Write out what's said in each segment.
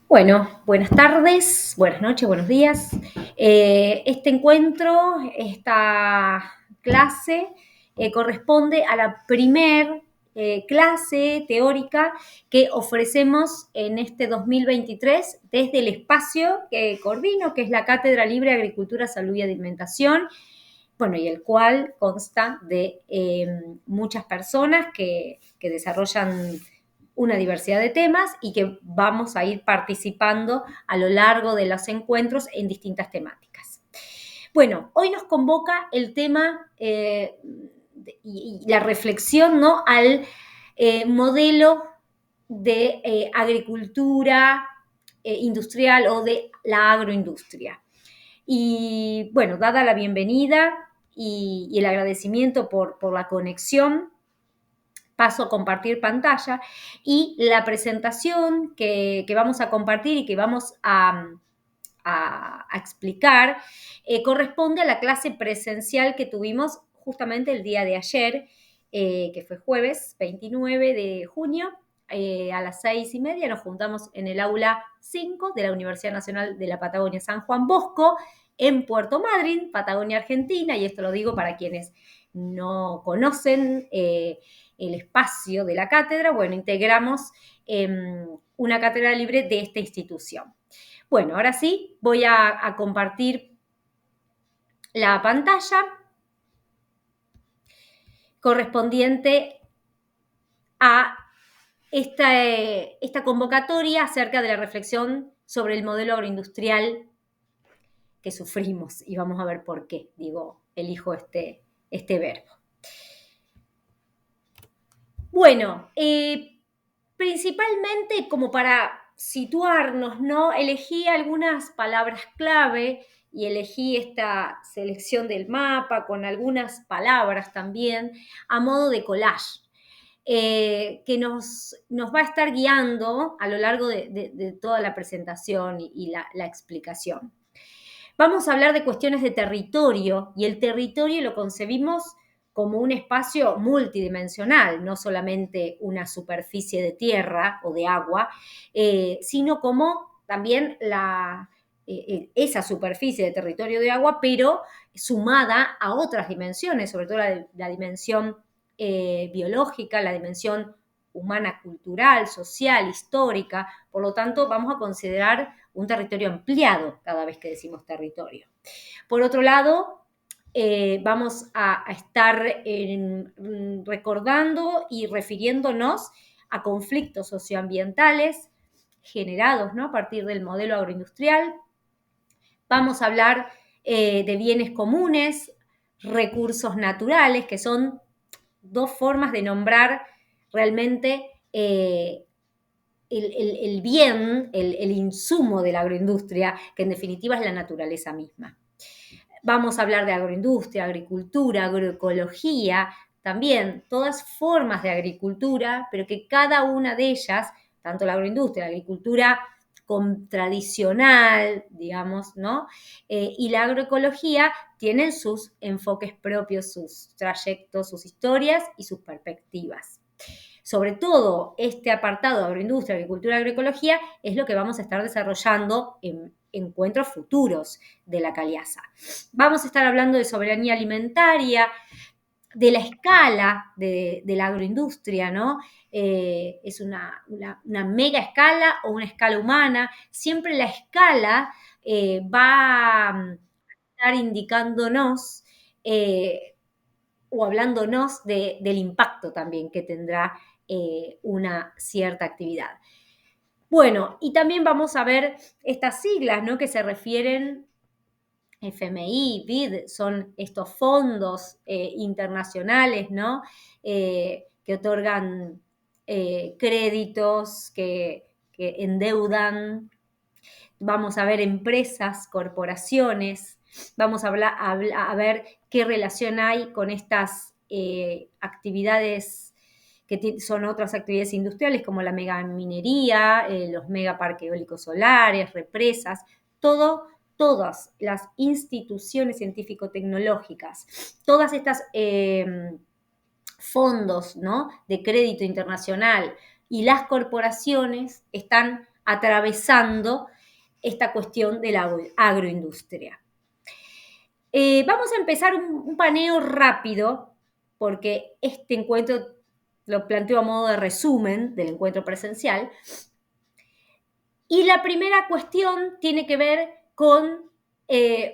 Bueno, buenas tardes, buenas noches, buenos días. Este encuentro, esta clase, corresponde a la primer clase teórica que ofrecemos en este 2023 desde el espacio que coordino, que es la Cátedra Libre de Agricultura, Salud y Alimentación, bueno, y el cual consta de muchas personas que desarrollan una diversidad de temas y que vamos a ir participando a lo largo de los encuentros en distintas temáticas. Bueno, hoy nos convoca el tema y la reflexión, ¿no?, al modelo de agricultura industrial o de la agroindustria. Y bueno, dada la bienvenida y el agradecimiento por la conexión, paso a compartir pantalla y la presentación que vamos a compartir y que vamos a explicar corresponde a la clase presencial que tuvimos justamente el día de ayer, que fue jueves 29 de junio, a las 6:30 nos juntamos en el aula 5 de la Universidad Nacional de la Patagonia San Juan Bosco, en Puerto Madryn, Patagonia, Argentina, y esto lo digo para quienes no conocen el espacio de la cátedra. Bueno, integramos una cátedra libre de esta institución. Bueno, ahora sí, voy a compartir la pantalla correspondiente a esta convocatoria acerca de la reflexión sobre el modelo agroindustrial que sufrimos, y vamos a ver por qué, elijo este verbo. Bueno, principalmente como para situarnos, ¿no?, elegí algunas palabras clave y elegí esta selección del mapa con algunas palabras también a modo de collage, que nos va a estar guiando a lo largo de toda la presentación y la explicación. Vamos a hablar de cuestiones de territorio, y el territorio lo concebimos como un espacio multidimensional, no solamente una superficie de tierra o de agua, sino como también esa superficie de territorio de agua, pero sumada a otras dimensiones, sobre todo la dimensión biológica, la dimensión humana, cultural, social, histórica. Por lo tanto, vamos a considerar un territorio ampliado cada vez que decimos territorio. Por otro lado, vamos a estar recordando y refiriéndonos a conflictos socioambientales generados, ¿no?, a partir del modelo agroindustrial. Vamos a hablar de bienes comunes, recursos naturales, que son dos formas de nombrar realmente el bien, el insumo de la agroindustria, que en definitiva es la naturaleza misma. Vamos a hablar de agroindustria, agricultura, agroecología, también todas formas de agricultura, pero que cada una de ellas, tanto la agroindustria, la agricultura tradicional, digamos, ¿no?, y la agroecología tienen sus enfoques propios, sus trayectos, sus historias y sus perspectivas. Sobre todo, este apartado de agroindustria, agricultura, agroecología es lo que vamos a estar desarrollando en encuentros futuros de la Caliasa. Vamos a estar hablando de soberanía alimentaria, de la escala de la agroindustria, ¿no? Es una mega escala o una escala humana. Siempre la escala va a estar indicándonos o hablándonos del impacto también que tendrá una cierta actividad. Bueno, y también vamos a ver estas siglas, ¿no?, que se refieren, FMI, BID, son estos fondos internacionales, ¿no?, que otorgan créditos, que endeudan. Vamos a ver empresas, corporaciones, vamos a ver qué relación hay con estas actividades que son otras actividades industriales como la megaminería, los megaparques eólicos solares, represas, todas las instituciones científico-tecnológicas, todas estas fondos, ¿no?, de crédito internacional y las corporaciones están atravesando esta cuestión de la agroindustria. Vamos a empezar un paneo rápido, porque este encuentro lo planteo a modo de resumen del encuentro presencial. Y la primera cuestión tiene que ver con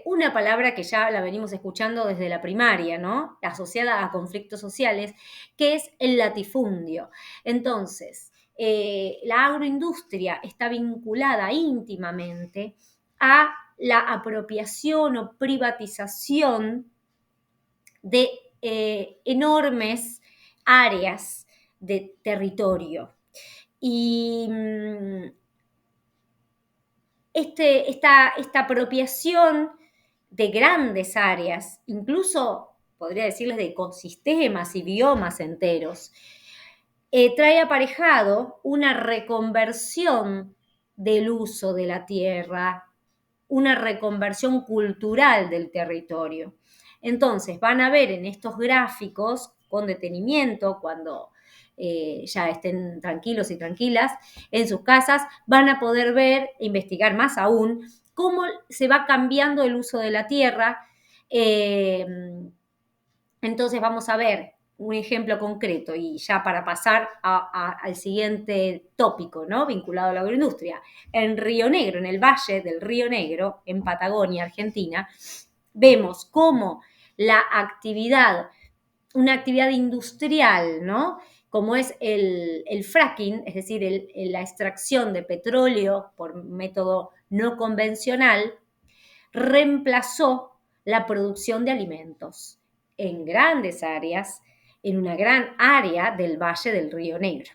una palabra que ya la venimos escuchando desde la primaria, ¿no? Asociada a conflictos sociales, que es el latifundio. Entonces, la agroindustria está vinculada íntimamente a la apropiación o privatización de enormes áreas de territorio. Y esta apropiación de grandes áreas, incluso podría decirles de ecosistemas y biomas enteros, trae aparejado una reconversión del uso de la tierra, una reconversión cultural del territorio. Entonces, van a ver en estos gráficos, con detenimiento, cuando ya estén tranquilos y tranquilas en sus casas, van a poder ver, investigar más aún, cómo se va cambiando el uso de la tierra. Entonces vamos a ver un ejemplo concreto y ya para pasar al siguiente tópico, ¿no? Vinculado a la agroindustria. En Río Negro, en el valle del Río Negro, en Patagonia, Argentina, vemos cómo la actividad, una actividad industrial, ¿no? Como es el fracking, es decir, la extracción de petróleo por método no convencional, reemplazó la producción de alimentos en grandes áreas, en una gran área del Valle del Río Negro.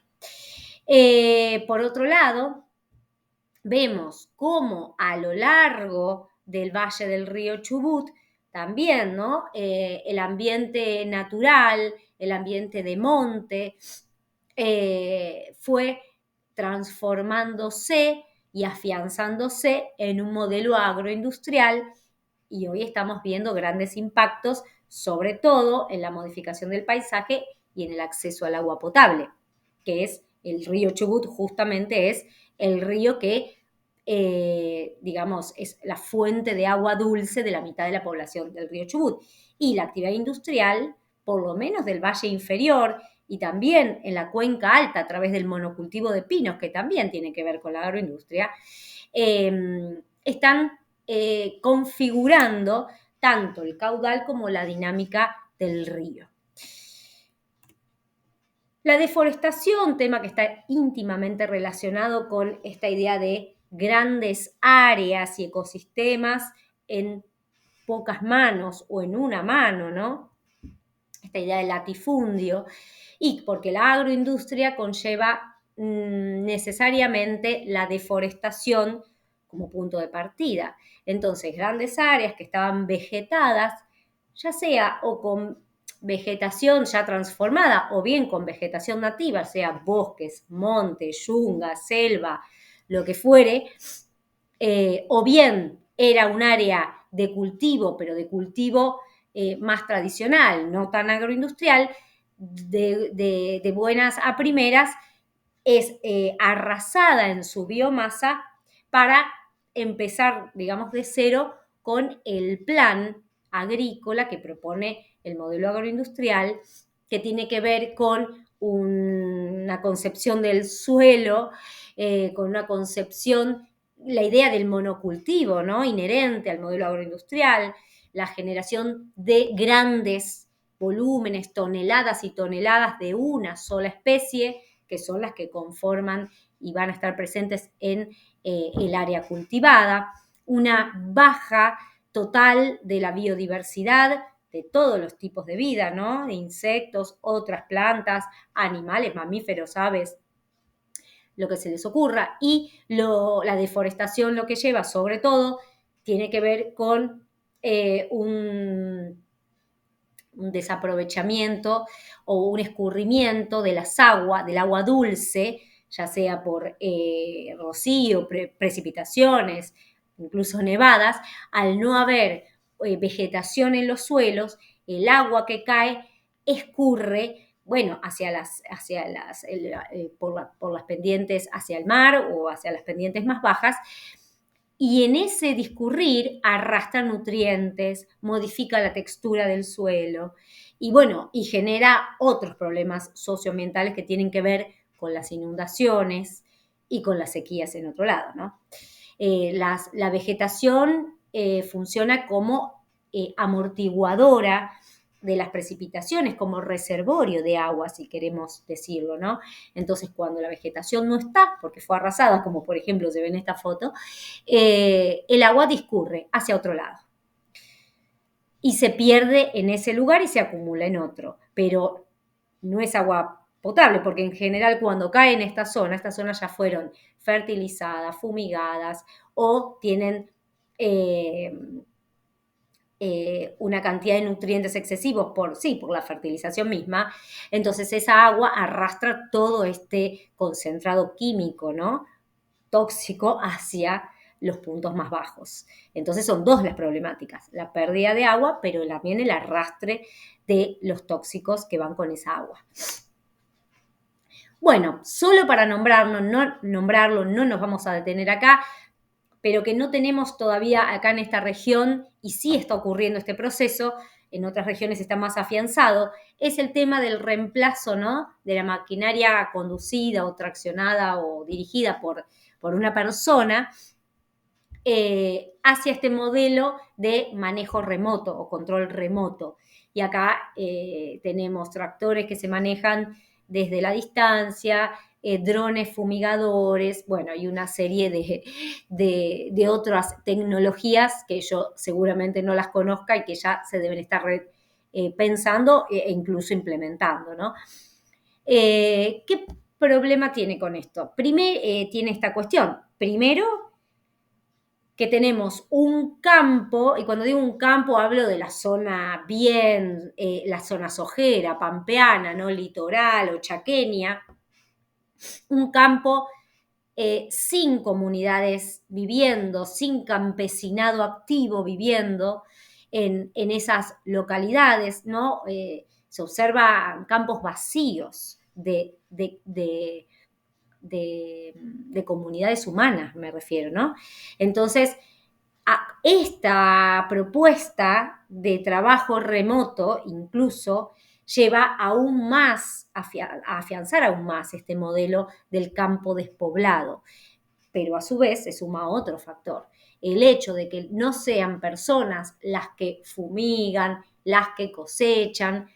Por otro lado, vemos cómo a lo largo del Valle del Río Chubut también, ¿no? El ambiente natural, el ambiente de monte, fue transformándose y afianzándose en un modelo agroindustrial, y hoy estamos viendo grandes impactos, sobre todo en la modificación del paisaje y en el acceso al agua potable, que es el río Chubut, justamente es el río que, digamos, es la fuente de agua dulce de la mitad de la población del río Chubut. Y la actividad industrial, por lo menos del valle inferior y también en la cuenca alta a través del monocultivo de pinos, que también tiene que ver con la agroindustria, están configurando tanto el caudal como la dinámica del río. La deforestación, tema que está íntimamente relacionado con esta idea de grandes áreas y ecosistemas en pocas manos o en una mano, ¿no? Esta idea del latifundio, y porque la agroindustria conlleva necesariamente la deforestación como punto de partida. Entonces, grandes áreas que estaban vegetadas, ya sea o con vegetación ya transformada o bien con vegetación nativa, sea bosques, montes, yunga, selva, lo que fuere, o bien era un área de cultivo, pero de cultivo más tradicional, no tan agroindustrial, de buenas a primeras, es arrasada en su biomasa para empezar, digamos, de cero con el plan agrícola que propone el modelo agroindustrial, que tiene que ver con una concepción del suelo, con una concepción, la idea del monocultivo, ¿no? Inherente al modelo agroindustrial, la generación de grandes volúmenes, toneladas y toneladas de una sola especie, que son las que conforman y van a estar presentes en el área cultivada, una baja total de la biodiversidad de todos los tipos de vida, ¿no? De insectos, otras plantas, animales, mamíferos, aves, lo que se les ocurra. Y la deforestación lo que lleva, sobre todo, tiene que ver con un desaprovechamiento o un escurrimiento de las aguas, del agua dulce, ya sea por rocío, precipitaciones, incluso nevadas. Al no haber vegetación en los suelos, el agua que cae escurre bueno, por las pendientes hacia el mar o hacia las pendientes más bajas, y en ese discurrir arrastra nutrientes, modifica la textura del suelo y bueno, y genera otros problemas socioambientales que tienen que ver con las inundaciones y con las sequías en otro lado, ¿no? La vegetación funciona como amortiguadora de las precipitaciones, como reservorio de agua, si queremos decirlo, ¿no? Entonces, cuando la vegetación no está, porque fue arrasada, como por ejemplo se ve en esta foto, el agua discurre hacia otro lado y se pierde en ese lugar y se acumula en otro, pero no es agua potable, porque en general cuando cae en estas zonas ya fueron fertilizadas, fumigadas o tienen una cantidad de nutrientes excesivos por la fertilización misma, entonces esa agua arrastra todo este concentrado químico, ¿no? Tóxico hacia los puntos más bajos. Entonces son dos las problemáticas, la pérdida de agua, pero también el arrastre de los tóxicos que van con esa agua. Bueno, solo para nombrarlo, no nos vamos a detener acá, pero que no tenemos todavía acá en esta región, y sí está ocurriendo este proceso, en otras regiones está más afianzado, es el tema del reemplazo, ¿no? De la maquinaria conducida o traccionada o dirigida por una persona hacia este modelo de manejo remoto o control remoto. Y acá tenemos tractores que se manejan desde la distancia, drones fumigadores, bueno, y una serie de otras tecnologías que yo seguramente no las conozca y que ya se deben estar pensando e incluso implementando, ¿no? ¿Qué problema tiene con esto? Tiene esta cuestión. Primero, que tenemos un campo, y cuando digo un campo hablo de la zona la zona sojera, pampeana, ¿no? Litoral o chaqueña, un campo sin comunidades viviendo, sin campesinado activo viviendo en esas localidades, ¿no? Se observan campos vacíos de comunidades humanas, me refiero, ¿no? Entonces, esta propuesta de trabajo remoto incluso lleva aún más a afianzar aún más este modelo del campo despoblado, pero a su vez se suma otro factor, el hecho de que no sean personas las que fumigan, las que cosechan,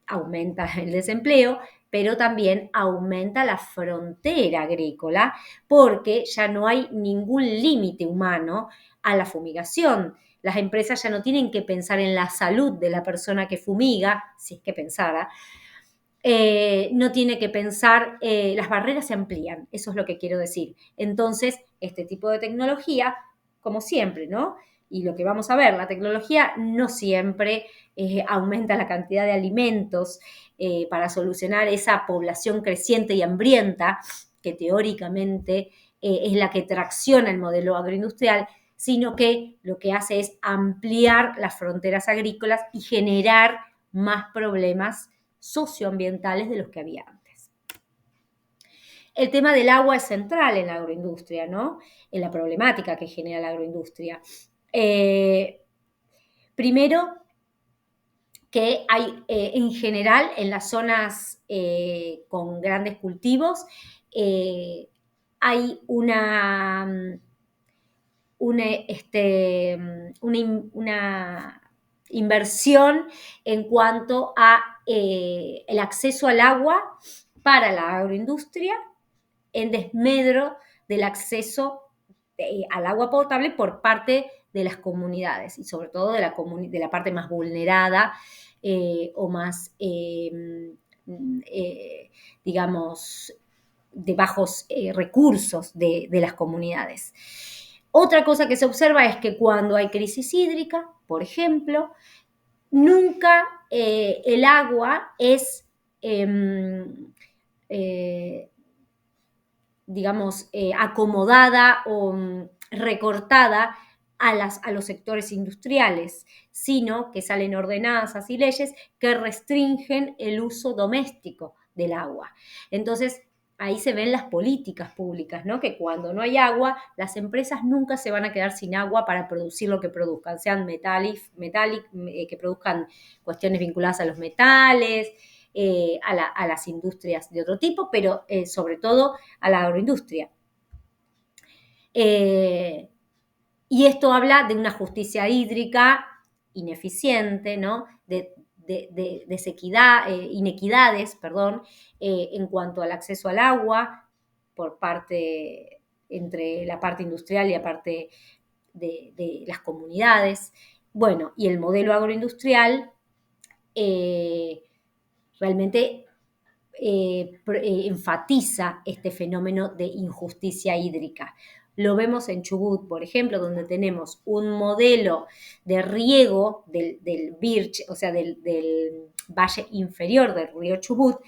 aumenta el desempleo, pero también aumenta la frontera agrícola porque ya no hay ningún límite humano a la fumigación. Las empresas ya no tienen que pensar en la salud de la persona que fumiga, si es que pensara, no tiene que pensar, las barreras se amplían, eso es lo que quiero decir. Entonces, este tipo de tecnología, como siempre, ¿no? Y lo que vamos a ver, la tecnología no siempre aumenta la cantidad de alimentos para solucionar esa población creciente y hambrienta que teóricamente es la que tracciona el modelo agroindustrial, sino que lo que hace es ampliar las fronteras agrícolas y generar más problemas socioambientales de los que había antes. El tema del agua es central en la agroindustria, ¿no? En la problemática que genera la agroindustria. Primero, que hay en general en las zonas con grandes cultivos, hay una inversión en cuanto a el acceso al agua para la agroindustria en desmedro del acceso al agua potable por parte de las comunidades y sobre todo de la parte más vulnerada o más, digamos, de bajos recursos de las comunidades. Otra cosa que se observa es que cuando hay crisis hídrica, por ejemplo, nunca el agua es, digamos, acomodada o recortada a los sectores industriales, sino que salen ordenanzas y leyes que restringen el uso doméstico del agua. Entonces, ahí se ven las políticas públicas, ¿no? Que cuando no hay agua, las empresas nunca se van a quedar sin agua para producir lo que produzcan, sean que produzcan cuestiones vinculadas a los metales, a las industrias de otro tipo, pero sobre todo a la agroindustria. Y esto habla de una justicia hídrica ineficiente, ¿no? De inequidades, perdón, en cuanto al acceso al agua por parte entre la parte industrial y la parte de las comunidades. Bueno, y el modelo agroindustrial realmente enfatiza este fenómeno de injusticia hídrica. Lo vemos en Chubut, por ejemplo, donde tenemos un modelo de riego del Birch, o sea, del valle inferior del río Chubut,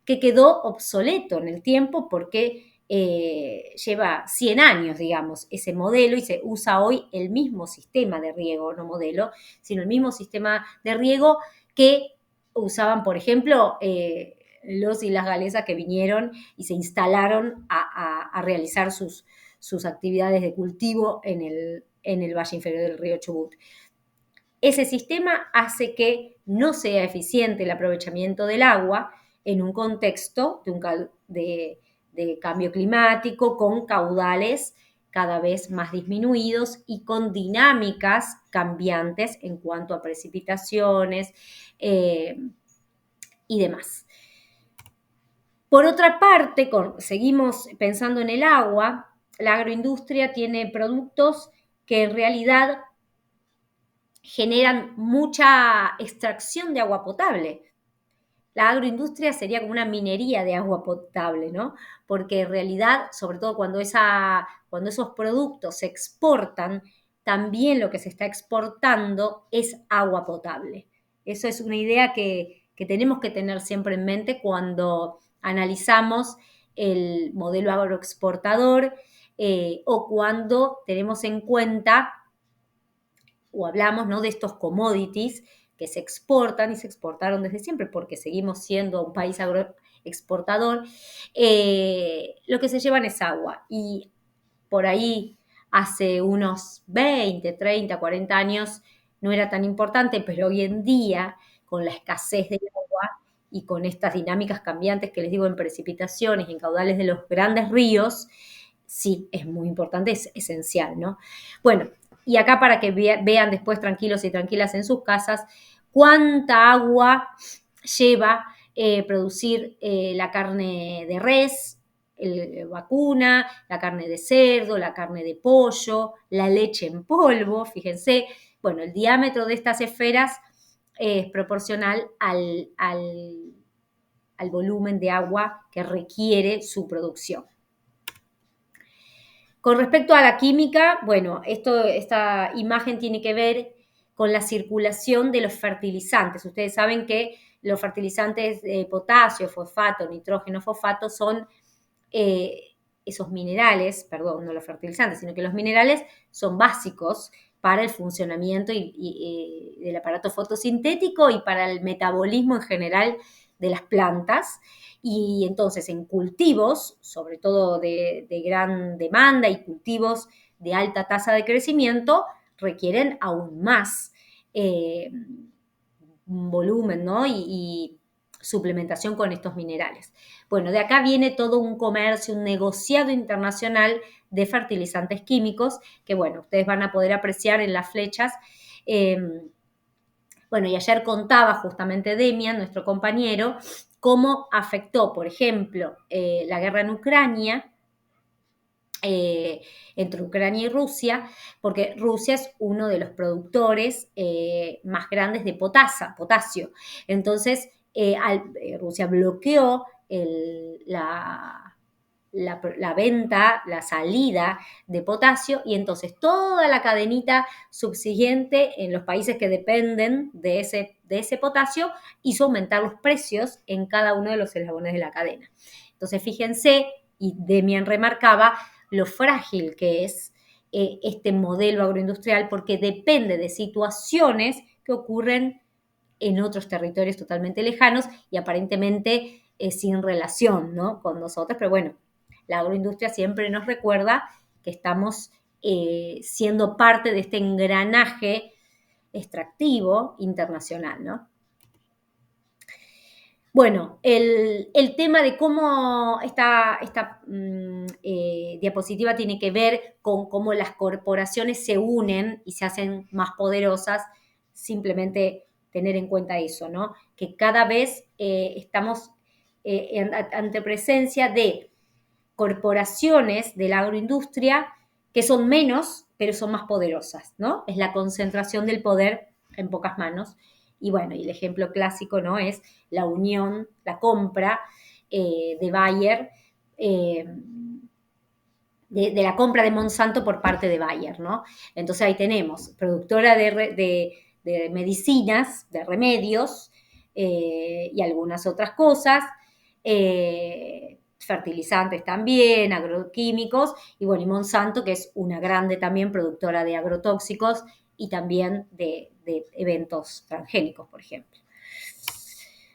que quedó obsoleto en el tiempo porque lleva 100 años, digamos, ese modelo, y se usa hoy el mismo sistema de riego, no modelo, sino el mismo sistema de riego que usaban, por ejemplo, los y las galesas que vinieron y se instalaron a realizar sus actividades de cultivo en el valle inferior del río Chubut. Ese sistema hace que no sea eficiente el aprovechamiento del agua en un contexto de cambio climático, con caudales cada vez más disminuidos y con dinámicas cambiantes en cuanto a precipitaciones y demás. Por otra parte, seguimos pensando en el agua, la agroindustria tiene productos que en realidad generan mucha extracción de agua potable. La agroindustria sería como una minería de agua potable, ¿no? Porque en realidad, sobre todo cuando esos productos se exportan, también lo que se está exportando es agua potable. Eso es una idea que tenemos que tener siempre en mente cuando analizamos el modelo agroexportador o cuando tenemos en cuenta o hablamos, ¿no?, de estos commodities que se exportan y se exportaron desde siempre porque seguimos siendo un país agroexportador. Lo que se llevan es agua, y por ahí hace unos 20, 30, 40 años no era tan importante, pero hoy en día, con la escasez del agua y con estas dinámicas cambiantes que les digo en precipitaciones y en caudales de los grandes ríos, sí, es muy importante, es esencial, ¿no? Bueno, y acá para que vean después tranquilos y tranquilas en sus casas cuánta agua lleva producir la carne de res, vacuna, la carne de cerdo, la carne de pollo, la leche en polvo, fíjense. Bueno, el diámetro de estas esferas es proporcional al volumen de agua que requiere su producción. Con respecto a la química, bueno, esta imagen tiene que ver con la circulación de los fertilizantes. Ustedes saben que los fertilizantes de potasio, fosfato, nitrógeno, fosfato son esos minerales, perdón, no los fertilizantes, sino que los minerales son básicos para el funcionamiento del aparato fotosintético y para el metabolismo en general de las plantas. Y entonces en cultivos, sobre todo de gran demanda y cultivos de alta tasa de crecimiento, requieren aún más volumen, ¿no? y suplementación con estos minerales. Bueno, de acá viene todo un comercio, un negociado internacional de fertilizantes químicos que, bueno, ustedes van a poder apreciar en las flechas. Bueno, y ayer contaba justamente Demian, nuestro compañero, cómo afectó, por ejemplo, la guerra en Ucrania, entre Ucrania y Rusia, porque Rusia es uno de los productores más grandes de potasio. Entonces, Rusia bloqueó la venta, la salida de potasio, y entonces toda la cadenita subsiguiente en los países que dependen de ese potasio hizo aumentar los precios en cada uno de los eslabones de la cadena. Entonces, fíjense, y Demian remarcaba lo frágil que es este modelo agroindustrial porque depende de situaciones que ocurren en otros territorios totalmente lejanos y aparentemente sin relación, ¿no?, con nosotros. Pero bueno, la agroindustria siempre nos recuerda que estamos siendo parte de este engranaje extractivo internacional, ¿no? Bueno, el tema de cómo esta diapositiva tiene que ver con cómo las corporaciones se unen y se hacen más poderosas, simplemente tener en cuenta eso, ¿no? Que cada vez estamos ante presencia de corporaciones de la agroindustria que son menos, pero son más poderosas, ¿no? Es la concentración del poder en pocas manos. Y bueno, y el ejemplo clásico, ¿no?, es la unión, la compra de Bayer, de la compra de Monsanto por parte de Bayer, ¿no? Entonces ahí tenemos productora de medicinas, de remedios y algunas otras cosas, fertilizantes también, agroquímicos, y bueno, y Monsanto, que es una grande también productora de agrotóxicos y también de eventos transgénicos, por ejemplo.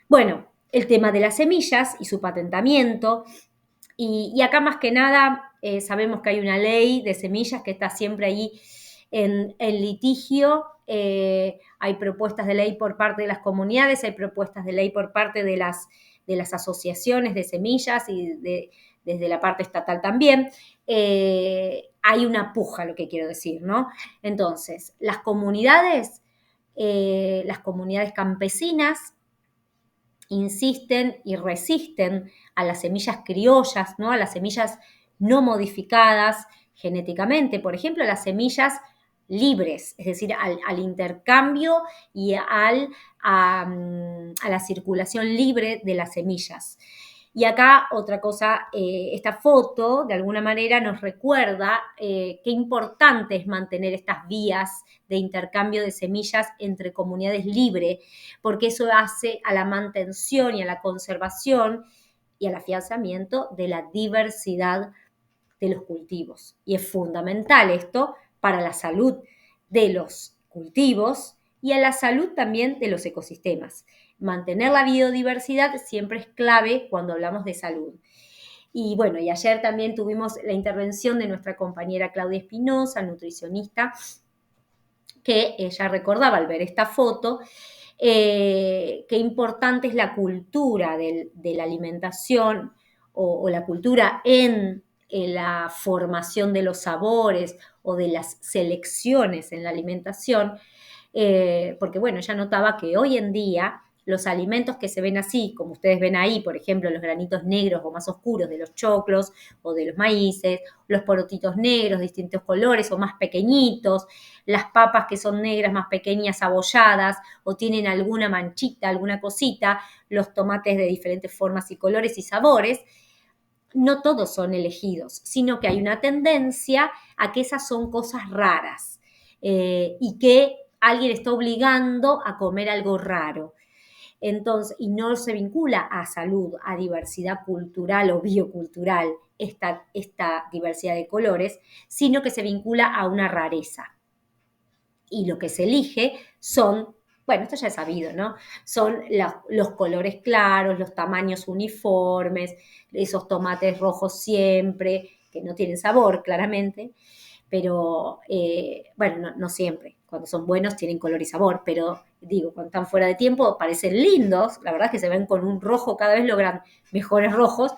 Bueno, el tema de las semillas y su patentamiento, y acá más que nada sabemos que hay una ley de semillas que está siempre ahí en litigio. Hay propuestas de ley por parte de las comunidades, hay propuestas de ley por parte de las asociaciones de semillas y desde la parte estatal también. Hay una puja, lo que quiero decir, ¿no? Entonces, las comunidades campesinas insisten y resisten a las semillas criollas, ¿no?, a las semillas no modificadas genéticamente, por ejemplo, a las semillas libres, es decir, al intercambio y a la circulación libre de las semillas. Y acá otra cosa, esta foto de alguna manera nos recuerda qué importante es mantener estas vías de intercambio de semillas entre comunidades libres, porque eso hace a la mantención y a la conservación y al afianzamiento de la diversidad de los cultivos. Y es fundamental esto para la salud de los cultivos y a la salud también de los ecosistemas. Mantener la biodiversidad siempre es clave cuando hablamos de salud. Y bueno, y ayer también tuvimos la intervención de nuestra compañera Claudia Espinosa, nutricionista, que ella recordaba al ver esta foto qué importante es la cultura de la alimentación o la cultura en la formación de los sabores o de las selecciones en la alimentación, porque bueno, ella notaba que hoy en día los alimentos que se ven así, como ustedes ven ahí, por ejemplo, los granitos negros o más oscuros de los choclos o de los maíces, los porotitos negros de distintos colores o más pequeñitos, las papas que son negras más pequeñas abolladas o tienen alguna manchita, alguna cosita, los tomates de diferentes formas y colores y sabores, no todos son elegidos, sino que hay una tendencia a que esas son cosas raras y que alguien está obligando a comer algo raro. Entonces, y no se vincula a salud, a diversidad cultural o biocultural, esta diversidad de colores, sino que se vincula a una rareza. Y lo que se elige son, bueno, esto ya es sabido, ¿no? Son los colores claros, los tamaños uniformes, esos tomates rojos siempre, que no tienen sabor, claramente, pero, bueno, no siempre. Cuando son buenos tienen color y sabor, pero digo, cuando están fuera de tiempo parecen lindos, la verdad es que se ven con un rojo, cada vez logran mejores rojos,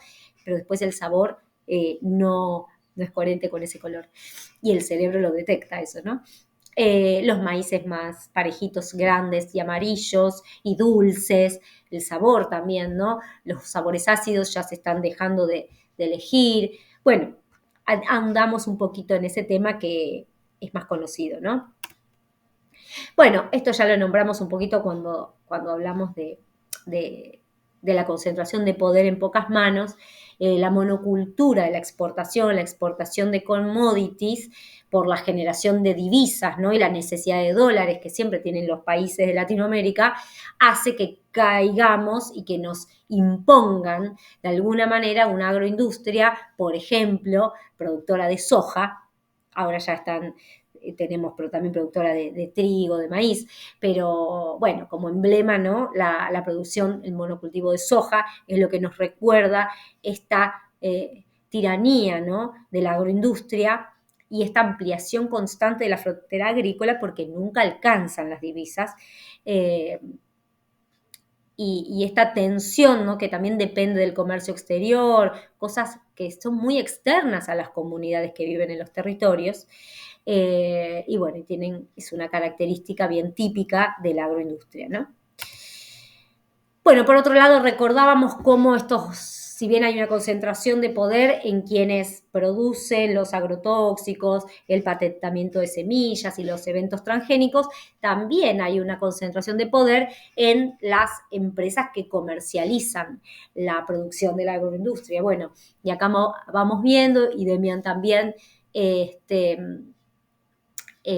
pero después el sabor no es coherente con ese color. Y el cerebro lo detecta eso, ¿no? Los maíces más parejitos, grandes y amarillos y dulces, el sabor también, ¿no? Los sabores ácidos ya se están dejando de elegir. Bueno, andamos un poquito en ese tema que es más conocido, ¿no? Bueno, esto ya lo nombramos un poquito cuando hablamos de la concentración de poder en pocas manos, la monocultura de la exportación de commodities por la generación de divisas, ¿no?, y la necesidad de dólares que siempre tienen los países de Latinoamérica, hace que caigamos y que nos impongan de alguna manera una agroindustria, por ejemplo, productora de soja, ahora ya están, tenemos pero también productora de trigo, de maíz, pero bueno, como emblema, ¿no? La producción, el monocultivo de soja es lo que nos recuerda esta tiranía, ¿no? De la agroindustria y esta ampliación constante de la frontera agrícola porque nunca alcanzan las divisas. Eh, y esta tensión, ¿no? Que también depende del comercio exterior, cosas que son muy externas a las comunidades que viven en los territorios. Y bueno, es una característica bien típica de la agroindustria, ¿no? Bueno, por otro lado, recordábamos cómo si bien hay una concentración de poder en quienes producen los agrotóxicos, el patentamiento de semillas y los eventos transgénicos, también hay una concentración de poder en las empresas que comercializan la producción de la agroindustria. Bueno, y acá vamos viendo, y Demian también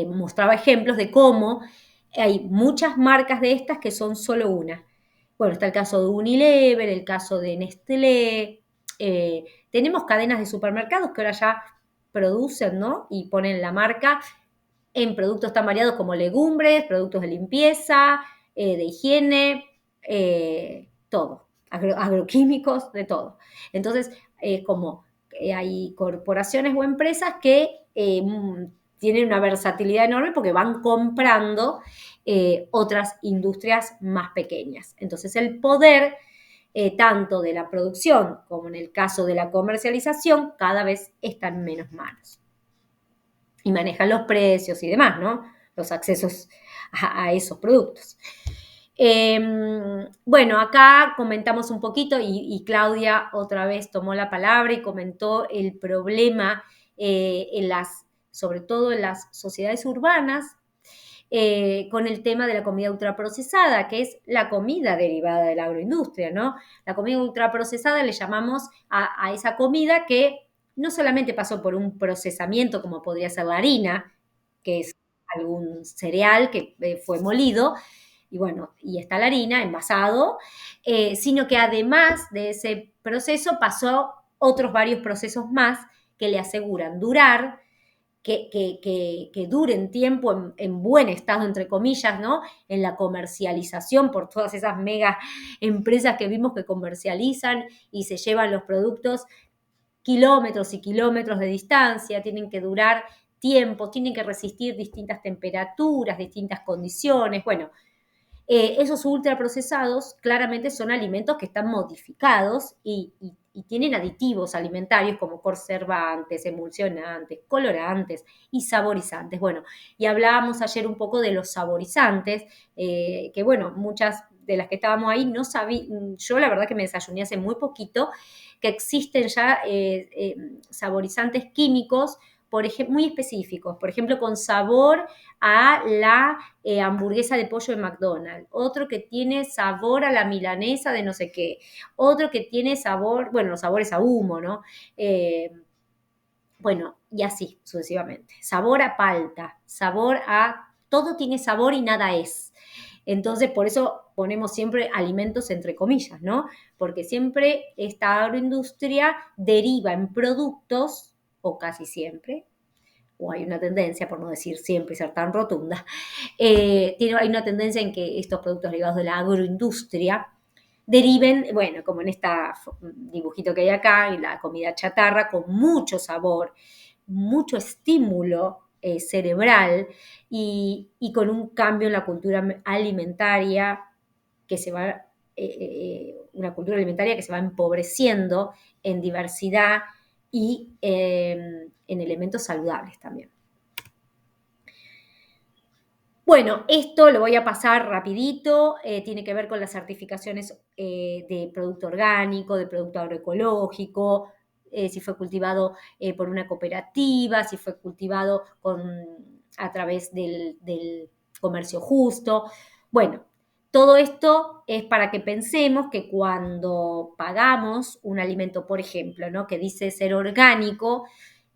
mostraba ejemplos de cómo hay muchas marcas de estas que son solo una. Bueno, está el caso de Unilever, el caso de Nestlé. Tenemos cadenas de supermercados que ahora ya producen, ¿no? Y ponen la marca en productos tan variados como legumbres, productos de limpieza, de higiene, todo. Agroquímicos, de todo. Entonces, como hay corporaciones o empresas que tienen una versatilidad enorme porque van comprando otras industrias más pequeñas. Entonces el poder, tanto de la producción como en el caso de la comercialización, cada vez está en menos manos. Y manejan los precios y demás, ¿no? Los accesos a esos productos. Bueno, acá comentamos un poquito y Claudia otra vez tomó la palabra y comentó el problema sobre todo en las sociedades urbanas, con el tema de la comida ultraprocesada, que es la comida derivada de la agroindustria, ¿no? La comida ultraprocesada le llamamos a esa comida que no solamente pasó por un procesamiento como podría ser la harina, que es algún cereal que fue molido, y bueno, y está la harina, envasado, sino que además de ese proceso pasó otros varios procesos más que le aseguran durar, que duren tiempo en buen estado, entre comillas, ¿no? En la comercialización por todas esas mega empresas que vimos que comercializan y se llevan los productos kilómetros y kilómetros de distancia, tienen que durar tiempo, tienen que resistir distintas temperaturas, distintas condiciones, bueno, esos ultraprocesados claramente son alimentos que están modificados y tienen aditivos alimentarios como conservantes, emulsionantes, colorantes y saborizantes. Bueno, y hablábamos ayer un poco de los saborizantes, que bueno, muchas de las que estábamos ahí no sabía, yo la verdad que me desayuné hace muy poquito, que existen ya saborizantes químicos, por ejemplo, muy específicos, por ejemplo, con sabor a la hamburguesa de pollo de McDonald's, otro que tiene sabor a la milanesa de no sé qué, otro que tiene sabor, bueno, los sabores a humo, ¿no? Bueno, y así sucesivamente. Sabor a palta, todo tiene sabor y nada es. Entonces, por eso ponemos siempre alimentos entre comillas, ¿no? Porque siempre esta agroindustria deriva en productos, o casi siempre, o hay una tendencia, por no decir siempre y ser tan rotunda, hay una tendencia en que estos productos derivados de la agroindustria deriven, bueno, como en este dibujito que hay acá, en la comida chatarra, con mucho sabor, mucho estímulo cerebral y con un cambio en la cultura alimentaria que se va, una cultura alimentaria que se va empobreciendo en diversidad y en elementos saludables también. Bueno, esto lo voy a pasar rapidito, tiene que ver con las certificaciones de producto orgánico, de producto agroecológico, si fue cultivado por una cooperativa, si fue cultivado a través del comercio justo. Bueno, todo esto es para que pensemos que cuando pagamos un alimento, por ejemplo, ¿no? Que dice ser orgánico,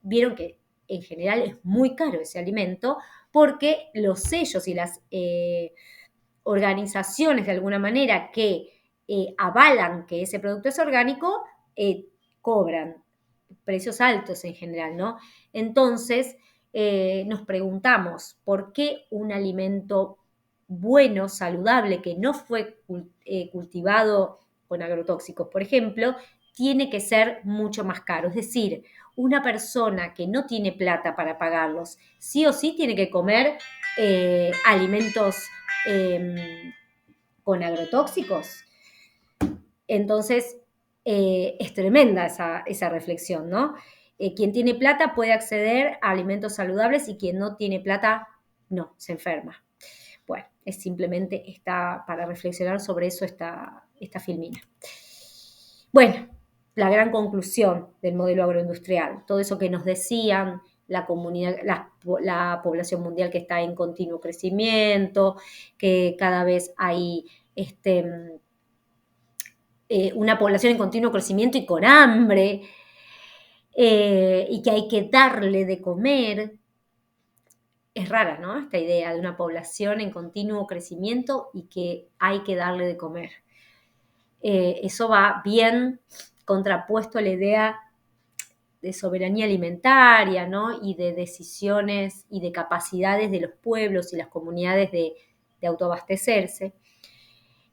vieron que en general es muy caro ese alimento porque los sellos y las organizaciones de alguna manera que avalan que ese producto es orgánico, cobran precios altos en general, ¿no? Entonces, nos preguntamos por qué un alimento bueno, saludable, que no fue cultivado con agrotóxicos, por ejemplo, tiene que ser mucho más caro. Es decir, una persona que no tiene plata para pagarlos, sí o sí tiene que comer alimentos con agrotóxicos. Entonces, es tremenda esa reflexión, ¿no? Quien tiene plata puede acceder a alimentos saludables y quien no tiene plata, no, se enferma. Bueno, es simplemente para reflexionar sobre eso esta filmina. Bueno, la gran conclusión del modelo agroindustrial, todo eso que nos decían la comunidad, la población mundial que está en continuo crecimiento, que cada vez hay una población en continuo crecimiento y con hambre, y que hay que darle de comer. Es rara, ¿no? Esta idea de una población en continuo crecimiento y que hay que darle de comer. Eso va bien contrapuesto a la idea de soberanía alimentaria, ¿no? Y de decisiones y de capacidades de los pueblos y las comunidades de autoabastecerse.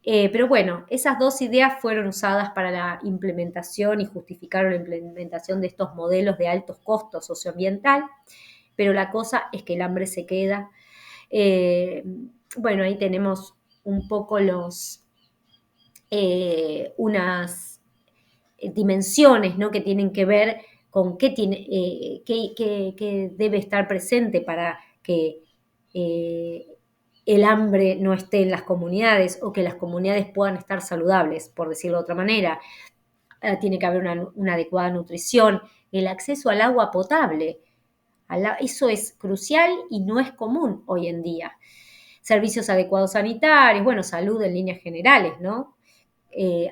Pero bueno, esas dos ideas fueron usadas para la implementación y justificaron la implementación de estos modelos de altos costos socioambiental, pero la cosa es que el hambre se queda. Bueno, ahí tenemos un poco unas dimensiones, ¿no? Que tienen que ver con qué debe estar presente para que el hambre no esté en las comunidades o que las comunidades puedan estar saludables, por decirlo de otra manera. Tiene que haber una adecuada nutrición, el acceso al agua potable. Eso es crucial y no es común hoy en día. Servicios adecuados sanitarios, bueno, salud en líneas generales, ¿no?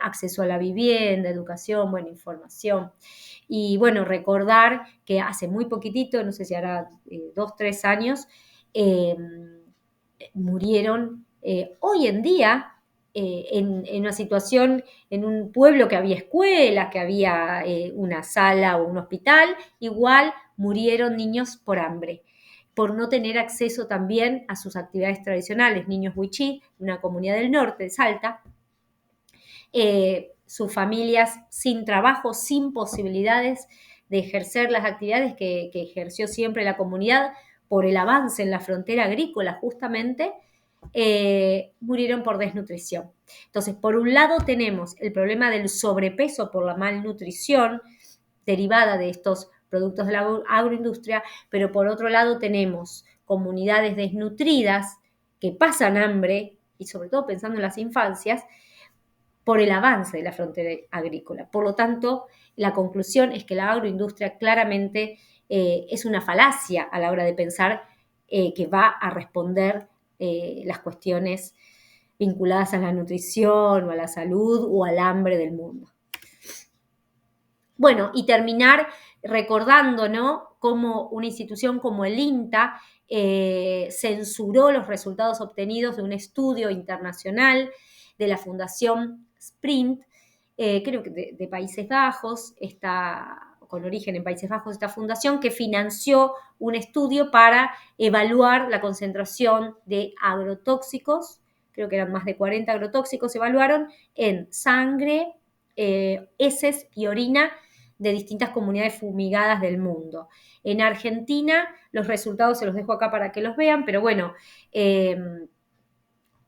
Acceso a la vivienda, educación, buena información. Y bueno, recordar que hace muy poquitito, no sé si hará 2, 3 años, murieron hoy en día en una situación, en un pueblo que había escuelas, que había una sala o un hospital, igual murieron niños por hambre, por no tener acceso también a sus actividades tradicionales. Niños wichí, una comunidad del norte de Salta, sus familias sin trabajo, sin posibilidades de ejercer las actividades que ejerció siempre la comunidad por el avance en la frontera agrícola justamente, murieron por desnutrición. Entonces, por un lado tenemos el problema del sobrepeso por la malnutrición derivada de estos productos de la agroindustria, pero por otro lado tenemos comunidades desnutridas que pasan hambre, y sobre todo pensando en las infancias, por el avance de la frontera agrícola. Por lo tanto, la conclusión es que la agroindustria claramente es una falacia a la hora de pensar que va a responder las cuestiones vinculadas a la nutrición o a la salud o al hambre del mundo. Bueno, y terminar recordando, ¿no?, cómo una institución como el INTA censuró los resultados obtenidos de un estudio internacional de la Fundación Sprint, creo que de Países Bajos, con origen en Países Bajos, esta fundación que financió un estudio para evaluar la concentración de agrotóxicos, creo que eran más de 40 agrotóxicos, se evaluaron en sangre, heces y orina de distintas comunidades fumigadas del mundo. En Argentina, los resultados se los dejo acá para que los vean, pero bueno,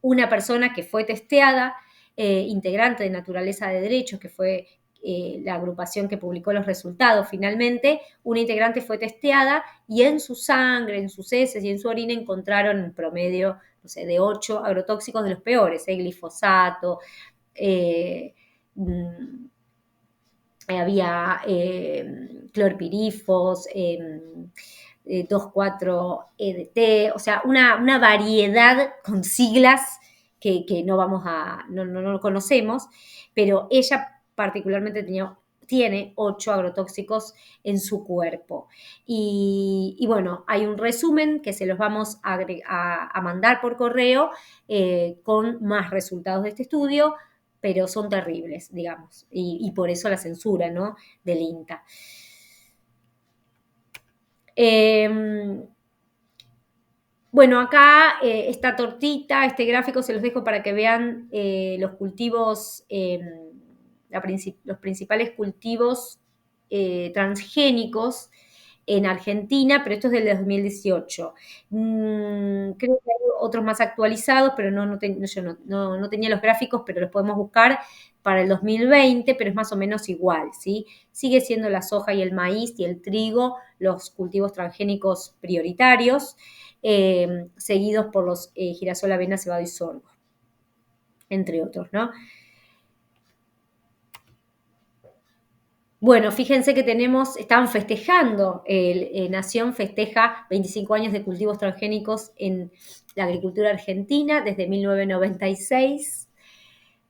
una persona que fue testeada, integrante de Naturaleza de Derechos, que fue la agrupación que publicó los resultados finalmente, una integrante fue testeada y en su sangre, en sus heces y en su orina encontraron un promedio, no sé, de 8 agrotóxicos de los peores, glifosato, había clorpirifos, 2,4-EDT, o sea, una variedad con siglas que no no conocemos, pero ella particularmente tiene 8 agrotóxicos en su cuerpo. Y bueno, hay un resumen que se los vamos a mandar por correo con más resultados de este estudio, pero son terribles, digamos, y por eso la censura, ¿no?, del INTA. Bueno, acá esta tortita, este gráfico se los dejo para que vean los cultivos, los principales cultivos transgénicos en Argentina, pero esto es del 2018. Creo que hay otros más actualizados, pero yo no tenía los gráficos, pero los podemos buscar para el 2020, pero es más o menos igual, ¿sí? Sigue siendo la soja y el maíz y el trigo los cultivos transgénicos prioritarios, seguidos por los girasol, avena, cebada y sorgo, entre otros, ¿no? Bueno, fíjense que estaban festejando, Nación festeja 25 años de cultivos transgénicos en la agricultura argentina desde 1996,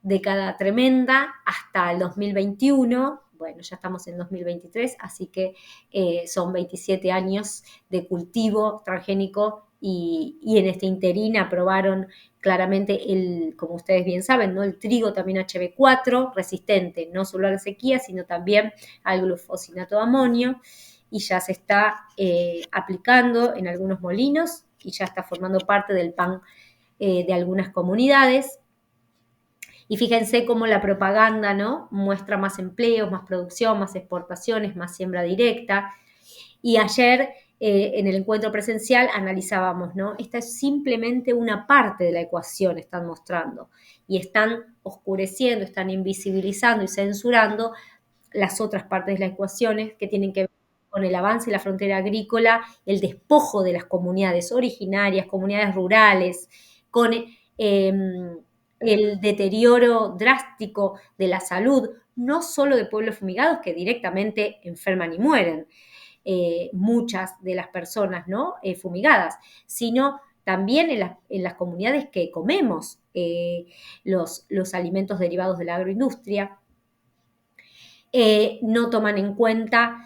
década tremenda, hasta el 2021. Bueno, ya estamos en 2023, así que son 27 años de cultivo transgénico y en este interín aprobaron claramente como ustedes bien saben, ¿no? El trigo también HB4, resistente no solo a la sequía, sino también al glufosinato de amonio, y ya se está aplicando en algunos molinos y ya está formando parte del pan de algunas comunidades. Y fíjense cómo la propaganda, ¿no? Muestra más empleos, más producción, más exportaciones, más siembra directa. Y ayer, en el encuentro presencial, analizábamos, ¿no? Esta es simplemente una parte de la ecuación, están mostrando. Y están oscureciendo, están invisibilizando y censurando las otras partes de las ecuaciones que tienen que ver con el avance de la frontera agrícola, el despojo de las comunidades originarias, comunidades rurales, con el deterioro drástico de la salud, no solo de pueblos fumigados que directamente enferman y mueren, muchas de las personas, ¿no? Fumigadas, sino también en las comunidades que comemos los alimentos derivados de la agroindustria. No toman en cuenta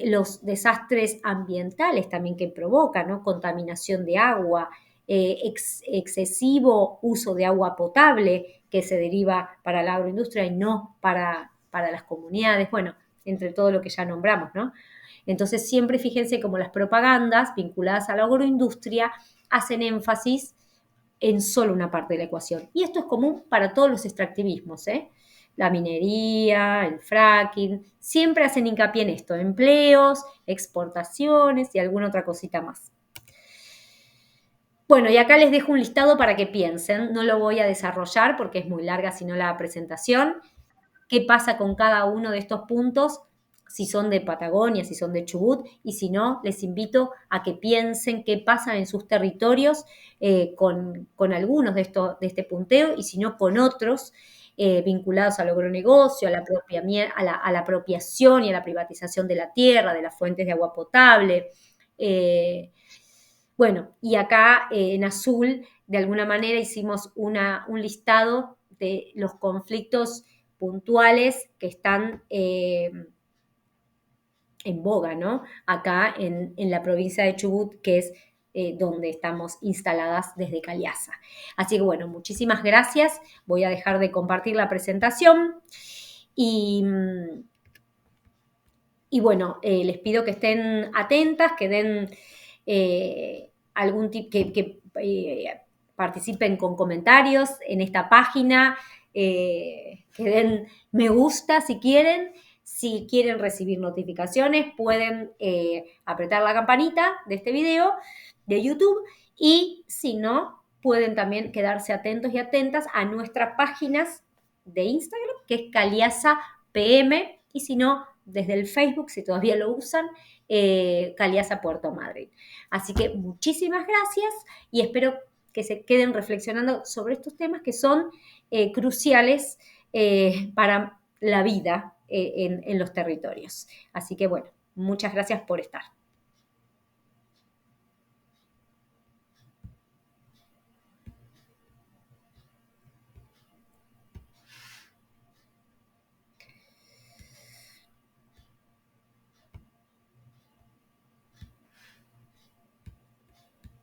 los desastres ambientales también que provocan, ¿no? Contaminación de agua, excesivo uso de agua potable que se deriva para la agroindustria y no para las comunidades, bueno, entre todo lo que ya nombramos, ¿no? Entonces siempre fíjense cómo las propagandas vinculadas a la agroindustria hacen énfasis en solo una parte de la ecuación. Y esto es común para todos los extractivismos, ¿eh? La minería, el fracking, siempre hacen hincapié en esto, empleos, exportaciones y alguna otra cosita más. Bueno, y acá les dejo un listado para que piensen, no lo voy a desarrollar porque es muy larga sino la presentación, qué pasa con cada uno de estos puntos, si son de Patagonia, si son de Chubut, y si no, les invito a que piensen qué pasa en sus territorios con algunos de este punteo, y si no, con otros vinculados al agronegocio, a la apropiación y a la privatización de la tierra, de las fuentes de agua potable. Bueno, y acá en azul, de alguna manera, hicimos un listado de los conflictos puntuales que están en boga, ¿no? Acá en la provincia de Chubut, que es donde estamos instaladas desde Caliasa. Así que bueno, muchísimas gracias. Voy a dejar de compartir la presentación y bueno, les pido que estén atentas, que den algún tip, que participen con comentarios en esta página, que den me gusta si quieren. Si quieren recibir notificaciones, pueden apretar la campanita de este video de YouTube, y si no, pueden también quedarse atentos y atentas a nuestras páginas de Instagram, que es Caliasa PM, y si no, desde el Facebook, si todavía lo usan, Caliasa Puerto Madryn. Así que muchísimas gracias y espero que se queden reflexionando sobre estos temas que son cruciales para la vida en los territorios. Así que bueno, muchas gracias por estar.